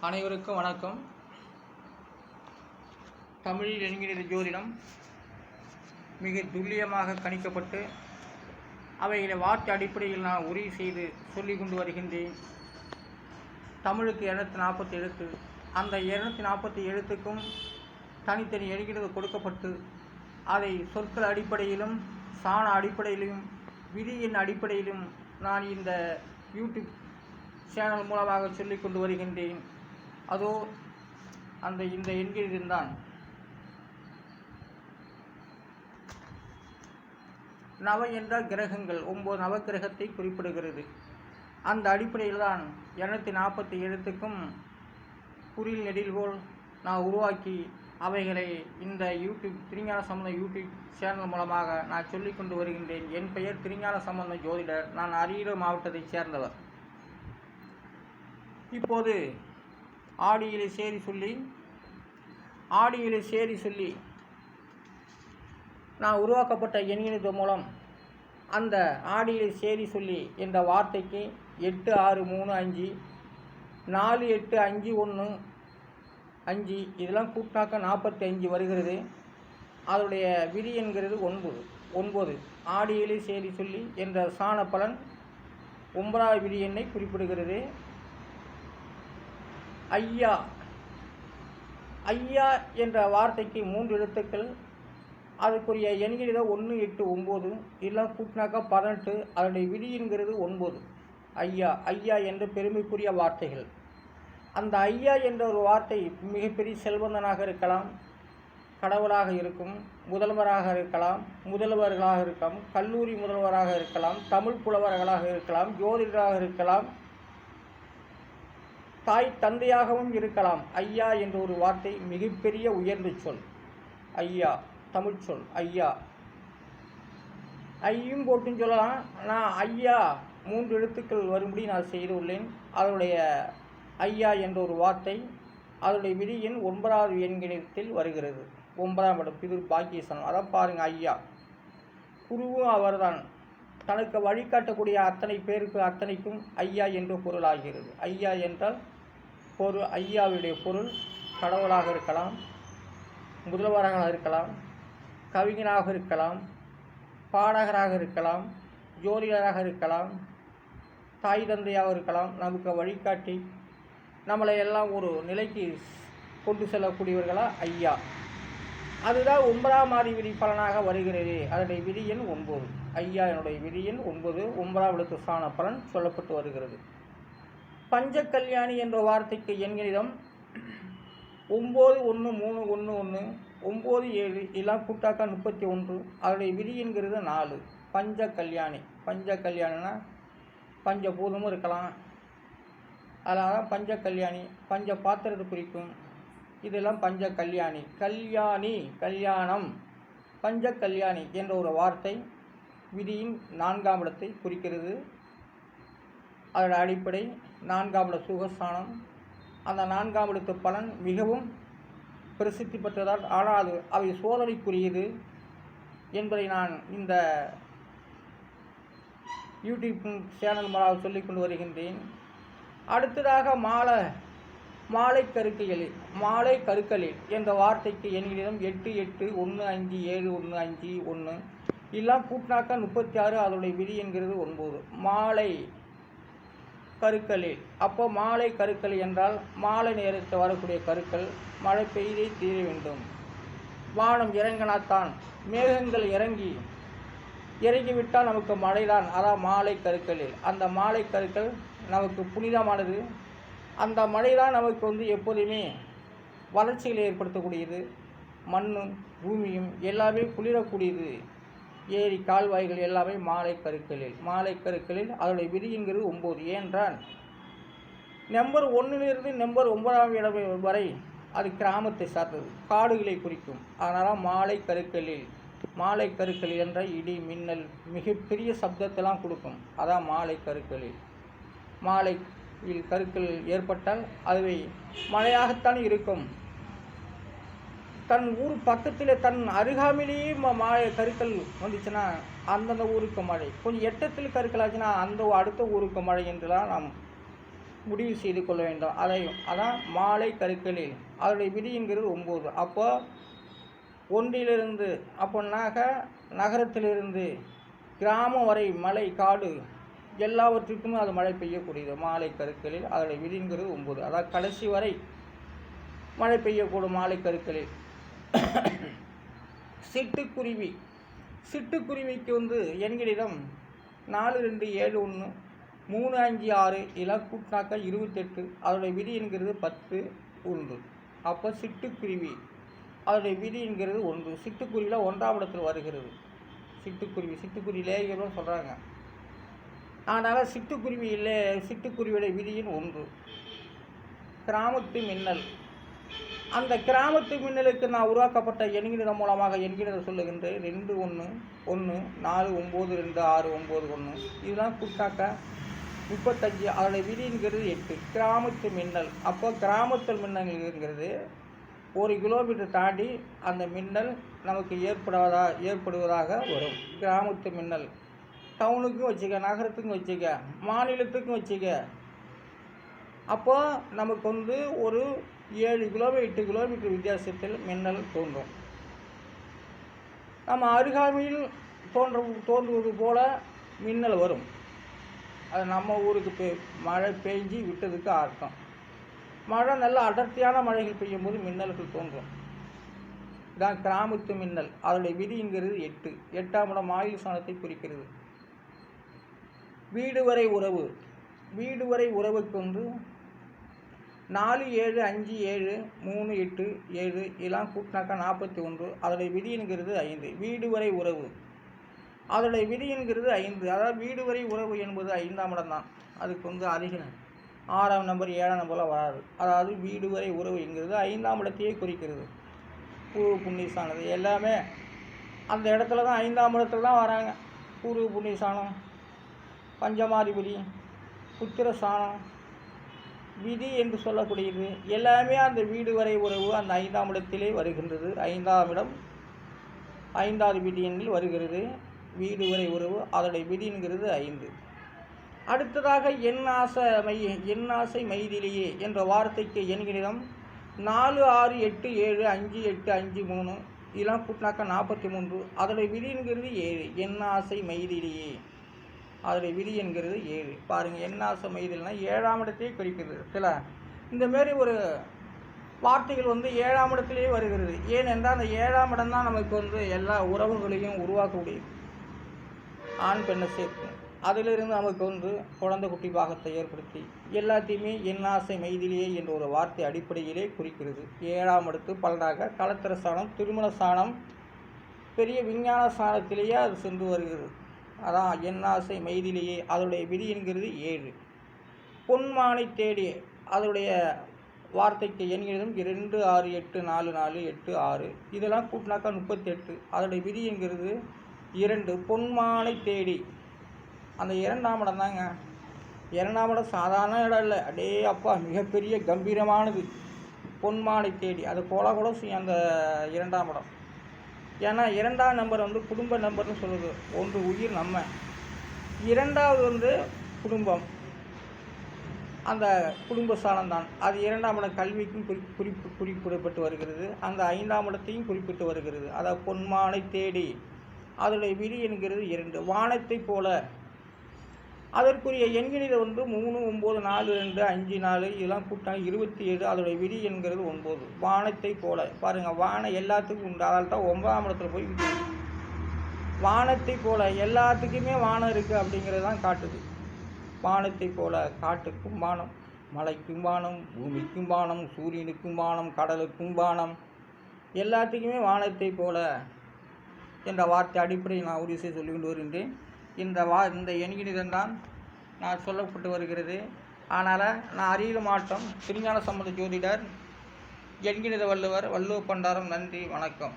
அனைவருக்கும் வணக்கம். தமிழில் என்கிற ஜோதிடம் மிக துல்லியமாக கணிக்கப்பட்டு அவைகளை வார்த்தை அடிப்படையில் நான் உறுதி செய்து சொல்லிக் கொண்டு வருகின்றேன். தமிழுக்கு 240 எழுத்து. அந்த 240 எழுத்துக்கும் தனித்தனி என்கிறது கொடுக்கப்பட்டு அதை சொற்கள் அடிப்படையிலும் சாண அடிப்படையிலும் விதியின் அடிப்படையிலும் நான் இந்த யூடியூப் சேனல் மூலமாக சொல்லிக் கொண்டு வருகின்றேன். அதோ இந்த என்கிறதுதான் நவ என்ற கிரகங்கள் 9 நவகிரகத்தை குறிப்பிடுகிறது. அந்த அடிப்படையில் தான் 240 எழுத்துக்கும் குறில் நெடில்கோள் நான் உருவாக்கி அவைகளை இந்த YouTube Thirugnana Sambandha YouTube channel மூலமாக நான் சொல்லிக் கொண்டு வருகின்றேன். என் பெயர் திருஞான சம்பந்த ஜோதிடர். நான் அரியலூர் மாவட்டத்தைச் சேர்ந்தவர். இப்போது ஆடியிலே சேரி சொல்லி நான் உருவாக்கப்பட்ட எண்ணினது மூலம் அந்த ஆடியிலே சேரி சொல்லி என்ற வார்த்தைக்கு 8635 4851 இதெல்லாம் கூட்டாக்க 45 வருகிறது. அதனுடைய விதி என்கிறது 9. ஆடியிலே சேரி சொல்லி என்ற சாண பலன் 9வது விதி எண்ணை குறிப்பிடுகிறது. ஐயா என்ற வார்த்தைக்கு 3 எழுத்துக்கள். அதுக்குரிய எண்கிறது 1, 8, 9 இதெல்லாம் கூட்டினாக்கா 18. அதனுடைய விதி என்கிறது 9. ஐயா என்ற பெருமைக்குரிய வார்த்தைகள். அந்த ஐயா என்ற ஒரு வார்த்தை மிகப்பெரிய செல்வந்தனாக இருக்கலாம், கடவுளாக இருக்கும், முதல்வராக இருக்கலாம், முதல்வர்களாக இருக்கலாம், கல்லூரி முதல்வராக இருக்கலாம், தமிழ் புலவர்களாக இருக்கலாம், ஜோதிடராக இருக்கலாம், தாய் தந்தையாகவும் இருக்கலாம். ஐயா என்ற ஒரு வார்த்தை மிகப்பெரிய உயர்ந்த சொல். ஐயா தமிழ் சொல். ஐயும் போட்டுன்னு சொல்லலாம். நான் ஐயா 3 எழுத்துக்கள் வரும்படி நான் செய்துள்ளேன். அதனுடைய ஐயா என்ற ஒரு வார்த்தை அதனுடைய விதி எண் 9வது எண்கிணத்தில் வருகிறது. 9ஆம் இடம் பிது பாக்கியசனம். அதான் பாருங்கள், ஐயா குருவும் அவர்தான். தனக்கு வழிகாட்டக்கூடிய அத்தனை பேருக்கு அத்தனைக்கும் ஐயா என்று பொருளாகிறது. ஐயா என்றால் ஐயாவுடைய பொருள் கடவுளாக இருக்கலாம், முதல்வராக இருக்கலாம், கவிஞராக இருக்கலாம், பாடகராக இருக்கலாம், ஜோதிடராக இருக்கலாம், தாய் தந்தையாக இருக்கலாம். நமக்கு வழிகாட்டி நம்மளை எல்லாம் ஒரு நிலைக்கு கொண்டு செல்லக்கூடியவர்களா ஐயா. அதுதான் 9ஆம் விதி பலனாக வருகிறது. அதனுடைய விதி எண் 9. ஐயா என்னுடைய விதி எண் 9. 9ஆம் எழுத்து சாண பலன் சொல்லப்பட்டு வருகிறது. பஞ்ச கல்யாணி என்ற வார்த்தைக்கு எண்களிடம் 91311 97 எல்லாம் கூட்டாக்கா 31. அதனுடைய விதி என்கிறது 4. பஞ்ச கல்யாணினா பஞ்சபூதமும் இருக்கலாம். அதனால தான் பஞ்ச கல்யாணி. பஞ்ச பாத்திரத்தை குறிக்கும். இதெல்லாம் பஞ்ச கல்யாணி. கல்யாணம் பஞ்ச கல்யாணி என்ற ஒரு வார்த்தை விதியின் 4ஆம் இடத்தை குறிக்கிறது. அதோட அடிப்படை 4ஆம் இட சுகஸ்தானம். அந்த 4ஆம் இடத்து பலன் மிகவும் பிரசித்தி பெற்றதால், ஆனால் அவை சோதனைக்குரியது என்பதை நான் இந்த யூடியூப் சேனல் மூலம் சொல்லிக் கொண்டு வருகின்றேன். அடுத்ததாக மாலை கருக்களில் என்ற வார்த்தைக்கு எண்களிடம் 88157151 எல்லாம் கூட்டினாக்கா 36. அதனுடைய விதி என்கிறது 9. மாலை கருக்களில். அப்போ மாலை கருக்கள் என்றால் மாலை நேரத்தில் வரக்கூடிய கருக்கள் மழை பெய்தே தீர வேண்டும். வானம் இறங்கினாத்தான், மேகங்கள் இறங்கிவிட்டால் நமக்கு மழைதான். அதான் மாலை கருக்களில். அந்த மாலை கருக்கள் நமக்கு புனிதமானது. அந்த மழை தான் நமக்கு எப்போதுமே வளர்ச்சிகளை ஏற்படுத்தக்கூடியது. மண்ணும் பூமியும் எல்லாமே குளிரக்கூடியது. ஏரி கால்வாய்கள் எல்லாமே மாலை கருக்களில். அதனுடைய விதி என்கிறது 9. ஏனென்றால் நம்பர் 1லிருந்து நம்பர் 9ஆம் இடம் வரை அது கிராமத்தை சார்ந்தது, காடுகளை குறிக்கும். அதனால் மாலை கருக்களில் என்ற இடி மின்னல் மிகப்பெரிய சப்தத்தெல்லாம் கொடுக்கும். அதான் மாலை கருக்களில் கருக்கள் ஏற்பட்டால் அதுவே மழையாகத்தான் இருக்கும். தன் ஊர் பக்கத்தில் தன் அருகாமையிலேயே மழை கருக்கள் வந்துச்சுன்னா அந்தந்த ஊருக்கு மழை. கொஞ்சம் எட்டத்தில் கருக்கள் ஆச்சுன்னா அந்த அடுத்த ஊருக்கு மழை என்றுலாம் நாம் முடிவு செய்து கொள்ள வேண்டும். அதான் மாலை கருக்களில் அதனுடைய விதிங்கிறது 9. அப்போ ஒன்றிலிருந்து அப்போனாக்க நகரத்திலிருந்து கிராமம் வரை மலை காடு எல்லாவற்றுக்குமே அது மழை பெய்யக்கூடியது. மாலை கருக்களில் அதனுடைய விதிங்கிறது 9. அதாவது கடைசி வரை மழை பெய்யக்கூடும் மாலை கருக்களில். சிட்டுக்குருவி சிட்டுக்குருவிக்கு எண்களிடம் 4, 2, 7, 1, 3, 5, 6 இலக்கூட்டாக்க 28. அதனுடைய விதி என்கிறது 10, 1. அப்போ சிட்டுக்குருவி அதனுடைய விதி என்கிறது 1. சிட்டுக்குருவியில் 1ஆம் இடத்தில் வருகிறது. சிட்டுக்குருவி லேயர்களும் சொல்கிறாங்க. அதனால் சிட்டுக்குருவியுடைய விதியின் 1. கிராமத்து மின்னல். அந்த கிராமத்து மின்னலுக்கு நான் உருவாக்கப்பட்ட எண்கிணிதம் மூலமாக எண்கிணிதம் சொல்லுகின்றேன். 2, 1, 1, 4, 9, 2, 6, 9, 1 இதெல்லாம் கூட்டாக்க 35. அதோடைய விதிங்கிறது 8. கிராமத்து மின்னல். அப்போ கிராமத்து மின்னல்ங்கிறது 1 கிலோமீட்டர் தாண்டி அந்த மின்னல் நமக்கு ஏற்படுவதாக வரும். கிராமத்து மின்னல் டவுனுக்கும் வச்சுக்க, நகரத்துக்கும் வச்சுக்க, மாநிலத்துக்கும் வச்சுக்க. அப்போ நமக்கு ஒரு 7 கிலோமீட்டர் 8 கிலோமீட்டர் வித்தியாசத்தில் மின்னல் தோன்றும். நம்ம அருகாமையில் தோன்றுவது போல மின்னல் வரும். அது நம்ம ஊருக்கு மழை பெய்ஞ்சி விட்டதுக்கு அர்த்தம். மழை நல்ல அடர்த்தியான மழைகள் பெய்யும் போது மின்னல்கள் தோன்றும். இதான் கிராமத்து மின்னல். அதனுடைய விதிங்கிறது 8. 8ஆம் இடம் ஆயுள் ஸ்தானத்தை குறிக்கிறது. வீடு வரை உறவுக்கு 4, 7, 5, 7, 3, 8, 7 இதெல்லாம் கூட்டினாக்கா 41. அதோடைய விதிங்கிறது 5. வீடு வரை உறவு அதோடைய விதிங்கிறது 5. அதாவது வீடு வரை உறவு என்பது 5ஆம் இடம் தான். அதுக்கு அதிக 6ஆம் நம்பர் 7ஆம் நம்பர்லாம் வராது. அதாவது வீடு வரை உறவு என்கிறது 5ஆம் இடத்தையே குறிக்கிறது. பூர்வ புண்ணியஸ்தானது எல்லாமே அந்த இடத்துல தான் 5ஆம் இடத்துல தான் வராங்க. பூர்வ புண்ணியஸ்தானம், பஞ்சமாதிபதி, புத்திரஸ்தானம், விதி என்று சொல்லக்கூடியது எல்லாமே அந்த வீடு வரை உறவு அந்த 5ஆம் இடத்திலே வருகின்றது. 5ஆம் இடம் 5வது விதி எண்ணில் வருகிறது. வீடு வரை உறவு அதோடைய விதிங்கிறது 5. அடுத்ததாக எண்ணாசை மைதிலேயே என்ற வார்த்தைக்கு எண்களிடம் 4, 6, 8, 7, 5, 8, 5, 3 இதெல்லாம் கூட்டினாக்கா 43. அதோடைய விதிங்கிறது 7. எண்ணாசை மைதிலேயே அதோடைய விதி என்கிறது 7. பாருங்கள், எண்ணாசை மைதில்னா 7ஆம் இடத்தையே குறிக்கிறது. இந்தமாரி ஒரு வார்த்தைகள் 7ஆம் இடத்திலேயே வருகிறது. ஏனென்றால் அந்த 7ஆம் இடம் தான் நமக்கு எல்லா உறவுகளையும் உருவாக்கக்கூடியது. ஆண் பெண்ணை சேர்க்கும். அதிலிருந்து நமக்கு குழந்தை குட்டி பாகத்தை ஏற்படுத்தி எல்லாத்தையுமே எண்ணாசை மைதிலேயே என்ற ஒரு வார்த்தை அடிப்படையிலே குறிக்கிறது. 7ஆம் இடத்து பலனாக கலத்திர ஸ்தானம், திருமண ஸ்தானம், பெரிய விஞ்ஞான ஸ்தானத்திலேயே அது சென்று வருகிறது. அதான் எண்ணாசை மைதிலேயே அதனுடைய விதி என்கிறது 7. பொன்மானை தேடி அதனுடைய வார்த்தைக்கு எண்களும் 2, 6, 8, 4, 4, 8, 6 இதெல்லாம் கூட்டினாக்கா 38. அதனுடைய விதி என்கிறது 2. பொன்மானை தேடி அந்த 2ஆம் இடம் தாங்க. 2ஆம் இடம் சாதாரண இடம் இல்லை. அடே அப்பா, மிகப்பெரிய கம்பீரமானது. பொன்மானை தேடி அது கூட செய்யும் அந்த 2ஆம் இடம். ஏன்னா 2ஆம் நம்பர் குடும்ப நம்பர்னு சொல்லுது. 1 உயிர் நம்ம, 2வது குடும்பம், அந்த குடும்ப ஸ்தானம் தான். அது 2ஆம் இடம் கல்விக்கும் குறிப்பிடப்பட்டு வருகிறது. அந்த 5ஆம் இடத்தையும் குறிப்பிட்டு வருகிறது. அதாவது பொன்மானை தேடி அதனுடைய விதி என்கிறது 2. வானத்தை போல அதற்குரிய எண்களில் 3, 9, 4, 2, 5, 4 இதெல்லாம் கூட்டாங்க 27. அதோடைய விதி என்கிறது 9. வானத்தை போல பாருங்கள், வானம் எல்லாத்துக்கும் உண்டு. அதால் தான் 9ஆம் இடத்துல போய் வானத்தை போல எல்லாத்துக்குமே வானம் இருக்குது அப்படிங்கிறது தான் காட்டுது. வானத்தை போல காட்டுக்கும் வானம், மலைக்கும் வானம், பூமிக்கும் வானம், சூரியனுக்கும் வானம், கடலுக்கும் வானம், எல்லாத்துக்குமே வானத்தை போல என்ற வார்த்தை அடிப்படையில் நான் உறுதி சொல்லி கொண்டு வருகின்றேன். இந்த எண்கிணிதம் தான் நான் சொல்லப்பட்டு வருகிறது. அதனால் நான் அறிய மாட்டோம். திருஞான சம்பந்த ஜோதிடர், எண்கிணித வள்ளுவர், வள்ளுவ பண்டாரம். நன்றி, வணக்கம்.